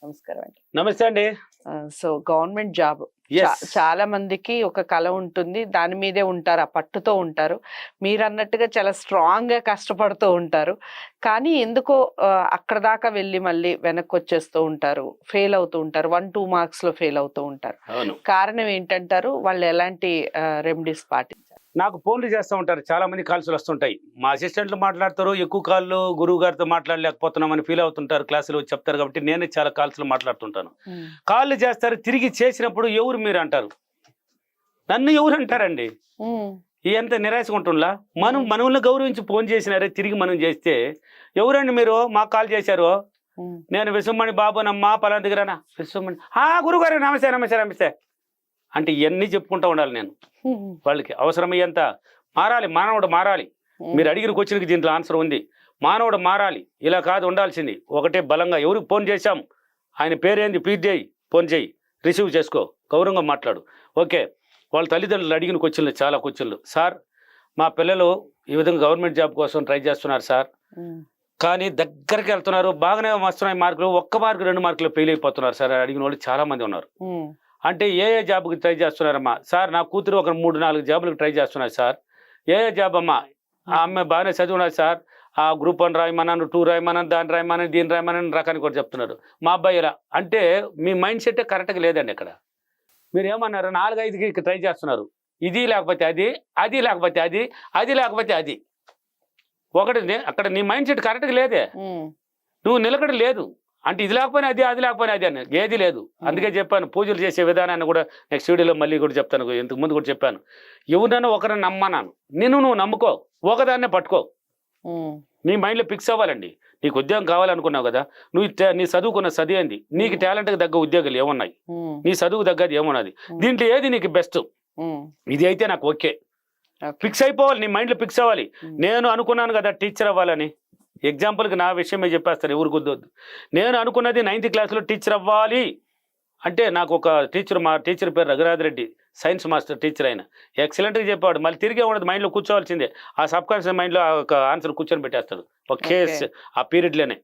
నమస్కారం అండి. నమస్తే అండి. So government jobs. చాలా మందికి ఒక కల ఉంటుంది. దాని మీదే ఉంటారు. ఆ పట్టుతో ఉంటారు. మీరన్నట్టుగా చాలా స్ట్రాంగ్ గా కష్టపడుతూ ఉంటారు. కానీ ఎందుకో అక్కడ దాకా వెళ్ళి మళ్ళీ వెనక్కి వచ్చేస్తూ ఉంటారు. ఫెయిల్ అవుతూ ఉంటారు. 1-2 మార్క్స్ లో ఫెయిల్ అవుతూ ఉంటారు. అవును. కారణం ఏంటంటారు? వాళ్ళు ఎలాంటి రెమెడీస్ పాటించారు? నాకు ఫోన్లు చేస్తూ ఉంటారు. చాలా మంది కాల్స్ వస్తుంటాయి. మా అసిస్టెంట్లు మాట్లాడతారు. ఎక్కువ కాళ్ళు గురువు గారితో మాట్లాడలేకపోతున్నామని ఫీల్ అవుతుంటారు. క్లాసులో వచ్చి చెప్తారు కాబట్టి నేనే చాలా కాల్స్లో మాట్లాడుతుంటాను. కాళ్ళు చేస్తారు. తిరిగి చేసినప్పుడు ఎవరు మీరు అంటారు. నన్ను ఎవరు అంటారండి? ఎంత నిరాశగా ఉంటుందా? మనల్ని గౌరవించి ఫోన్ చేసినారే తిరిగి మనం చేస్తే ఎవరండి మీరు మాకు కాల్ చేశారు? నేను విశ్వమణి బాబునమ్మా పలానా దగ్గరనా విశ్వమణి గురుగారు నమస్తే నమస్తే నమస్తే అంటే ఇవన్నీ చెప్పుకుంటూ ఉండాలి నేను. వాళ్ళకి అవసరమయ్యేంత మారాలి. మానవుడు మారాలి. మీరు అడిగిన క్వశ్చన్కి దీంట్లో ఆన్సర్ ఉంది. మానవుడు మారాలి. ఇలా కాదు ఉండాల్సింది. ఒకటే బలంగా ఎవరికి ఫోన్ చేశాం, ఆయన పేరేంది, ప్లీజ్ చేయి, ఫోన్ చేయి, రిసీవ్ చేసుకో, గౌరవంగా మాట్లాడు. ఓకే. వాళ్ళ తల్లిదండ్రులు అడిగిన క్వశ్చన్లు చాలా క్వశ్చన్లు. సార్ మా పిల్లలు ఈ విధంగా గవర్నమెంట్ జాబ్ కోసం ట్రై చేస్తున్నారు సార్, కానీ దగ్గరికి వెళ్తున్నారు, బాగానే వస్తున్నాయి మార్కులు, 1 మార్కు 2 మార్కులు ఫెయిల్ అయిపోతున్నారు సార్ అడిగిన వాళ్ళు చాలా మంది ఉన్నారు. అంటే ఏ జాబ్కి ట్రై చేస్తున్నారమ్మా? సార్ నా కూతురు ఒక 3-4 జాబులకు ట్రై చేస్తున్నారు సార్. ఏ జాబ్ అమ్మా? ఆ అమ్మాయి బాగానే చదివినారు సార్, ఆ గ్రూప్ 1 రాయమన్నాను, 2 రాయమన్నాను, దాన్ని రాయమని దీన్ని రాయమని రకానికి కూడా చెప్తున్నారు. మా అబ్బాయి ఇలా అంటే మీ మైండ్ సెట్ కరెక్ట్గా లేదండి. ఇక్కడ మీరు ఏమన్నారు? 4-5కి ట్రై చేస్తున్నారు. ఇది లేకపోతే అది, అది లేకపోతే అది, అది లేకపోతే అది. ఒకటి అక్కడ నీ మైండ్ సెట్ కరెక్ట్గా లేదే. నువ్వు నిలకడ లేదు. అంటే ఇది లేకపోయినా అది, అది లేకపోయినా అది అని ఏది లేదు. అందుకే చెప్పాను పూజలు చేసే విధానాన్ని కూడా నెక్స్ట్ వీడియోలో మళ్ళీ కూడా చెప్తాను. ఇంతకు ముందు కూడా చెప్పాను. ఎవరినైనా ఒకరిని నమ్మన్నాను, నువ్వు నమ్ముకో, ఒకదాన్నే పట్టుకో. నీ మైండ్లో ఫిక్స్ అవ్వాలండి. నీకు ఉద్యోగం కావాలనుకున్నావు కదా, నీ చదువుకున్న చదివేంది, నీకు టాలెంట్కి తగ్గ ఉద్యోగాలు ఏమున్నాయి, నీ చదువుకు తగ్గది ఏమున్నది, దీంట్లో ఏది నీకు బెస్ట్, ఇది అయితే నాకు ఓకే. ఫిక్స్ అయిపోవాలి. నీ మైండ్లో ఫిక్స్ అవ్వాలి. నేను అనుకున్నాను కదా టీచర్ అవ్వాలని. ఎగ్జాంపుల్కి నా విషయమే చెప్పేస్తారు, ఎవరు కుద్దొద్దు. నేను అనుకున్నది 9th క్లాస్లో టీచర్ అవ్వాలి అంటే నాకు ఒక టీచర్, మా టీచర్ పేరు Raghunath Reddy, science master teacher. ఆయన ఎక్సలెంట్గా చెప్పాడు. మళ్ళీ తిరిగే ఉండదు, మైండ్లో కూర్చోవాల్సిందే. ఆ సబ్ కాన్షియస్ మైండ్లో ఒక ఆన్సర్ కూర్చొని పెట్టేస్తాడు ఒక కేస్ ఆ పీరియడ్లోనే.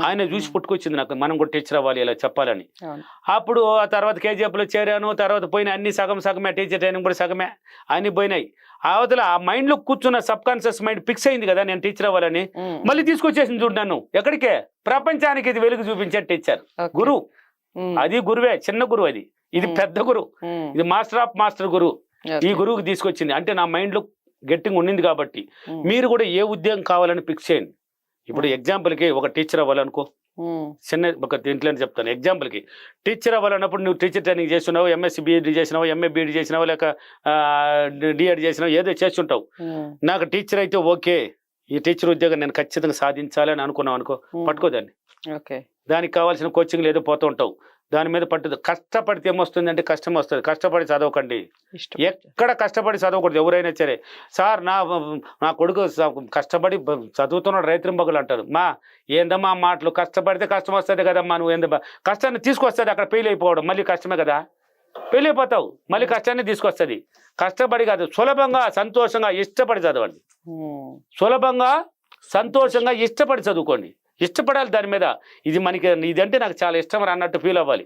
ఆయన చూసి పుట్టుకొచ్చింది నాకు, మనం కూడా టీచర్ అవ్వాలి ఇలా చెప్పాలని. అప్పుడు ఆ తర్వాత కేజీఎఫ్లో చేరాను. తర్వాత పోయిన అన్ని సగమే, టీచర్ ట్రైనింగ్ కూడా సగమే, అన్ని పోయినాయి. అవతల ఆ మైండ్లో కూర్చున్న సబ్ కాన్షియస్ మైండ్ ఫిక్స్ అయింది కదా నేను టీచర్ అవ్వాలని. మళ్ళీ తీసుకొచ్చేసింది చూడు నన్ను ఎక్కడికే, ప్రపంచానికి ఇది వెలుగు చూపించే టీచర్, గురువు. అది గురువే, చిన్న గురువు అది, ఇది పెద్ద గురువు, ఇది మాస్టర్ ఆఫ్ మాస్టర్ గురువు. ఈ గురువుకి తీసుకొచ్చింది అంటే నా మైండ్లో గట్టిగా ఉండింది. కాబట్టి మీరు కూడా ఏ ఉద్యోగం కావాలని ఫిక్స్ చేయండి. ఇప్పుడు ఎగ్జాంపుల్కి ఒక టీచర్ అవ్వాలనుకో, చిన్న ఒక దీంట్లో చెప్తాను. ఎగ్జాంపుల్కి టీచర్ అవ్వాలన్నప్పుడు నువ్వు టీచర్ ట్రైనింగ్ చేస్తున్నావు, ఎంఎస్సి బిఎడ్ చేసినావు, ఎంఏ బిఎడ్ చేసినావు, లేక డిఎడ్ చేసినావు, ఏదో చేస్తుంటావు. నాకు టీచర్ అయితే ఓకే, ఈ టీచర్ ఉద్యోగం నేను ఖచ్చితంగా సాధించాలని అనుకున్నావు అనుకో, పట్టుకోదాన్ని. దానికి కావాల్సిన కోచింగ్ ఏదో పోతూ ఉంటావు, దాని మీద పట్టుదు. కష్టపడితే ఏమొస్తుంది అంటే కష్టం వస్తుంది. కష్టపడి చదవకండి, ఎక్కడ కష్టపడి చదవకూడదు ఎవరైనా సరే. సార్ నా కొడుకు కష్టపడి చదువుతున్నాడు, రైతురింబగులు అంటారు. ఏందమ్మా మాటలు, కష్టపడితే కష్టం వస్తుంది కదమ్మా, నువ్వు ఏందమ్మా కష్టాన్ని తీసుకొస్తుంది. అక్కడ ఫెయిల్ అయిపోవడం మళ్ళీ కష్టమే కదా, ఫెయిల్ అయిపోతావు, మళ్ళీ కష్టాన్ని తీసుకొస్తుంది. కష్టపడి కాదు, సులభంగా సంతోషంగా ఇష్టపడి చదవండి. సులభంగా సంతోషంగా ఇష్టపడి చదువుకోండి. ఇష్టపడాలి దాని మీద. ఇది మనకి ఇదంటే నాకు చాలా ఇష్టం అన్నట్టు ఫీల్ అవ్వాలి.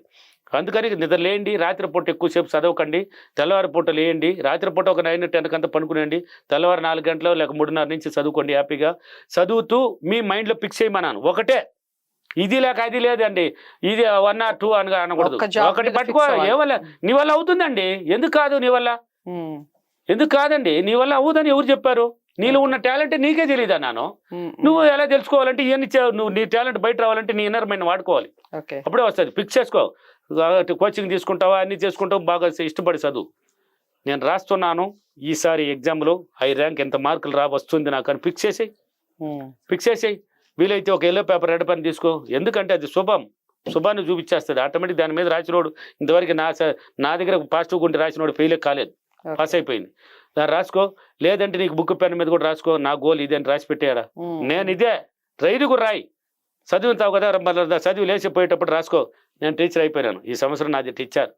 అందుకని నిద్ర లేండి, రాత్రిపూట ఎక్కువసేపు చదవకండి, తెల్లవారి పూట లేయండి. రాత్రిపూట ఒక 9-10 కంతా పనుకునేయండి, తెల్లవారు 4 గంటలు లేక 3:30 నుంచి చదువుకోండి. హ్యాపీగా చదువుతూ మీ మైండ్లో ఫిక్స్ చేయమన్నాను. ఒకటే, ఇది లేక అది లేదండి, ఇది 1 or 2 అని అనకూడదు. ఒకటి పట్టుకో. ఏవల్ల నీ వల్ల అవుతుందండి, ఎందుకు కాదు నీ వల్ల, ఎందుకు కాదండి నీ వల్ల అవుదని ఎవరు చెప్పారు? నీలో ఉన్న టాలెంట్ నీకే తెలియదు అన్నాను. నువ్వు ఎలా తెలుసుకోవాలంటే ఇవన్నీ నువ్వు నీ టాలెంట్ బయట రావాలంటే నీ ఇన్నర్ మైండ్ వాడుకోవాలి. అప్పుడే వస్తుంది. ఫిక్స్ చేసుకో. కోచింగ్ తీసుకుంటావా, అన్ని చేసుకుంటావు, బాగా ఇష్టపడి చదువు. నేను రాస్తున్నాను ఈసారి ఎగ్జామ్లో హై ర్యాంక్, ఎంత మార్కులు వస్తుంది నాకు అని ఫిక్స్ చేసేయి. వీలైతే ఒక ఎల్లో పేపర్, రెడ్ పెన్ తీసుకో. ఎందుకంటే అది శుభాన్ని చూపించేస్తుంది ఆటోమేటిక్. దాని మీద రాసినోడు ఇంతవరకు నా దగ్గర పాజిటివ్ ఉంటే రాసినోడు ఫెయిల్ కాలేదు, పాస్ అయిపోయింది. దాన్ని రాసుకో. లేదంటే నీకు బుక్ పెన్ మీద కూడా రాసుకో, నా గోల్ ఇదే అని రాసి పెట్టాడా. నేను ఇదే రైలు కూడా రాయి, చదువుతావు కదా, మళ్ళీ చదివి లేచిపోయేటప్పుడు రాసుకో, నేను టీచర్ అయిపోయినాను, ఈ సంవత్సరం నాది టీచర్,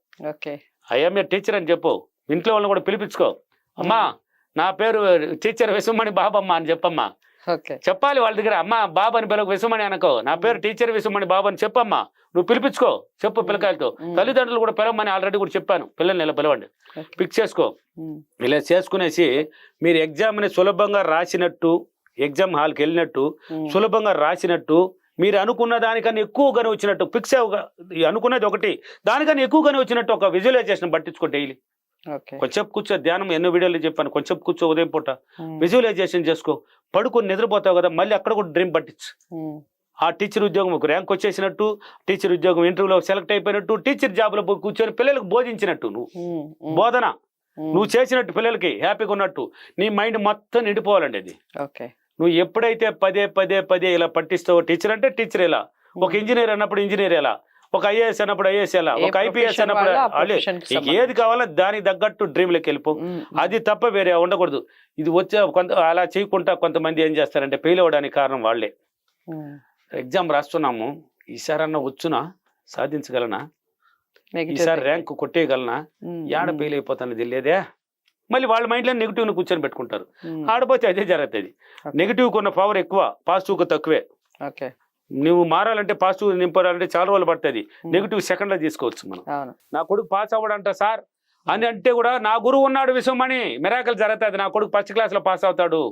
ఐఎమ్ ఏ టీచర్ అని చెప్పు. ఇంట్లో వాళ్ళని కూడా పిలిపించుకో. అమ్మా నా పేరు టీచర్ విశ్వమణి బాబమ్మ అని చెప్పమ్మా, ఓకే. చెప్పాలి వాళ్ళ దగ్గర. అమ్మ బాబు అని పిలవకు, విశ్వమణి అనుకో, నా పేరు టీచర్ విశ్వమణి బాబు అని చెప్పమ్మా, నువ్వు పిలిపించుకో, చెప్పు పిల్లకాయలతో. తల్లిదండ్రులు కూడా పిలవమని ఆల్రెడీ కూడా చెప్పాను, పిల్లల్ని ఇలా పిలవండి, ఫిక్స్ చేసుకో. ఇలా చేసుకునేసి మీరు ఎగ్జామ్ని సులభంగా రాసినట్టు, ఎగ్జామ్ హాల్కి వెళ్ళినట్టు సులభంగా రాసినట్టు, మీరు అనుకున్న దానికన్నా ఎక్కువగానే వచ్చినట్టు ఫిక్స్ అనుకున్నది ఒకటి, దానికన్నా ఎక్కువగానే వచ్చినట్టు ఒక విజువలైజేషన్ పట్టించుకో డైలీ. కొంచెం కూర్చో, ధ్యానం ఎన్నో వీడియోలు చెప్పాను, కొంచెం కూర్చో ఉదయం పూట విజువలైజేషన్ చేసుకో, పడుకొని నిద్రపోతావు కదా, మళ్ళీ అక్కడ కూడా డ్రీమ్ పట్టించు. ఆ టీచర్ ఉద్యోగం ఒక ర్యాంక్ వచ్చేసినట్టు, టీచర్ ఉద్యోగం ఇంటర్వ్యూలో సెలెక్ట్ అయిపోయినట్టు, టీచర్ జాబ్లో కూర్చొని పిల్లలకు బోధించినట్టు, నువ్వు బోధన నువ్వు చేసినట్టు, పిల్లలకి హ్యాపీగా ఉన్నట్టు, నీ మైండ్ మొత్తం నిండిపోవాలండి అది. నువ్వు ఎప్పుడైతే పదే పదే పదే ఇలా పట్టిస్తావో, టీచర్ అంటే టీచర్ ఎలా, ఒక ఇంజనీర్ అన్నప్పుడు ఇంజనీర్ ఎలా, ఒక ఐఏఎస్ అన్నప్పుడు ఐఏఎస్ ఎలా, ఒక ఐపీఎస్ అన్నప్పుడు ఏది కావాలో దానికి తగ్గట్టు డ్రీమ్లోకి వెళ్ళిపో. అది తప్ప వేరే ఉండకూడదు. ఇది వచ్చే అలా చేయకుండా కొంతమంది ఏం చేస్తారంటే ఫెయిల్ అవ్వడానికి కారణం వాళ్ళే. ఎగ్జామ్ రాస్తున్నాము, ఈసారన్నా వచ్చునా, సాధించగలనా, ఈసారి ర్యాంక్ కొట్టేయగలనా, యాడ ఫెయిల్ అయిపోతానది లేదే, మళ్ళీ వాళ్ళ మైండ్లో నెగిటివ్ని కూర్చొని పెట్టుకుంటారు. ఆడపోతే అదే జరుగుతుంది. నెగిటివ్కి ఉన్న పవర్ ఎక్కువ, పాజిటివ్కి తక్కువే. నువ్వు మారాలంటే, పాజిటివ్ నింపాలంటే చాలా రోజులు పడుతుంది, నెగిటివ్ సెకండ్లో తీసుకోవచ్చు మనం. నా కొడుకు పాస్ అవ్వడంట సార్ అని అంటే కూడా, నా గురువు ఉన్నాడు విశ్వమణి, మిరాకిల్ జరుగుతుంది, నా కొడుకు ఫస్ట్ క్లాస్లో పాస్ అవుతాడు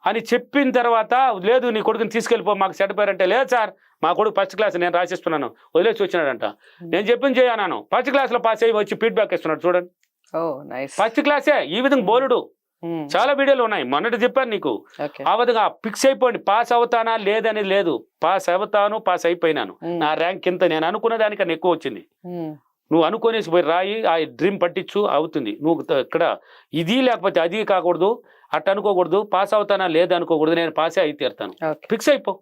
అని చెప్పిన తర్వాత, లేదు నీ కొడుకుని తీసుకెళ్ళిపో మాకు సెట్ పేరంటే, లేదు సార్ మా కొడుకు ఫస్ట్ క్లాస్ నేను రాసిస్తున్నాను వదిలేసి వచ్చినాడంట, నేను చెప్పింది చేయను, ఫస్ట్ క్లాస్లో పాస్ అయ్యి వచ్చి ఫీడ్బ్యాక్ ఇస్తున్నాడు చూడండి. ఫస్ట్ క్లాసే ఈ విధంగా బోలుడు చాలా వీడియోలు ఉన్నాయి, మొన్నటి చెప్పాను నీకు. ఆ విధంగా ఫిక్స్ అయిపోండి, పాస్ అవుతానా లేదనేది లేదు, పాస్ అవుతాను, పాస్ అయిపోయినాను, నా ర్యాంక్ ఇంత, నేను అనుకున్న దానికన్నా ఎక్కువ వచ్చింది. నువ్వు అనుకునేసి పోయి రాయి, ఆ డ్రీమ్ పట్టించు, అవుతుంది. నువ్వు ఇక్కడ ఇది లేకపోతే అది కాకూడదు, అట్ట అనుకోకూడదు, పాస్ అవుతానా లేదా అనుకోకూడదు, నేను పాసే అయి తీరుతాను, ఫిక్స్ అయిపో,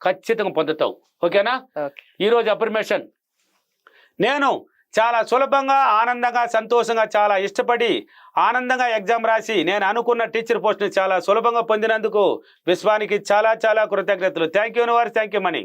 ఖచ్చితంగా పొందుతావు. ఓకేనా? ఈరోజు అఫర్మేషన్, నేను చాలా సులభంగా, ఆనందంగా, సంతోషంగా, చాలా ఇష్టపడి ఆనందంగా ఎగ్జామ్ రాసి నేను అనుకున్న టీచర్ పోస్ట్ని చాలా సులభంగా పొందినందుకు విశ్వానికి చాలా చాలా కృతజ్ఞతలు. Thank you universe, thank you money.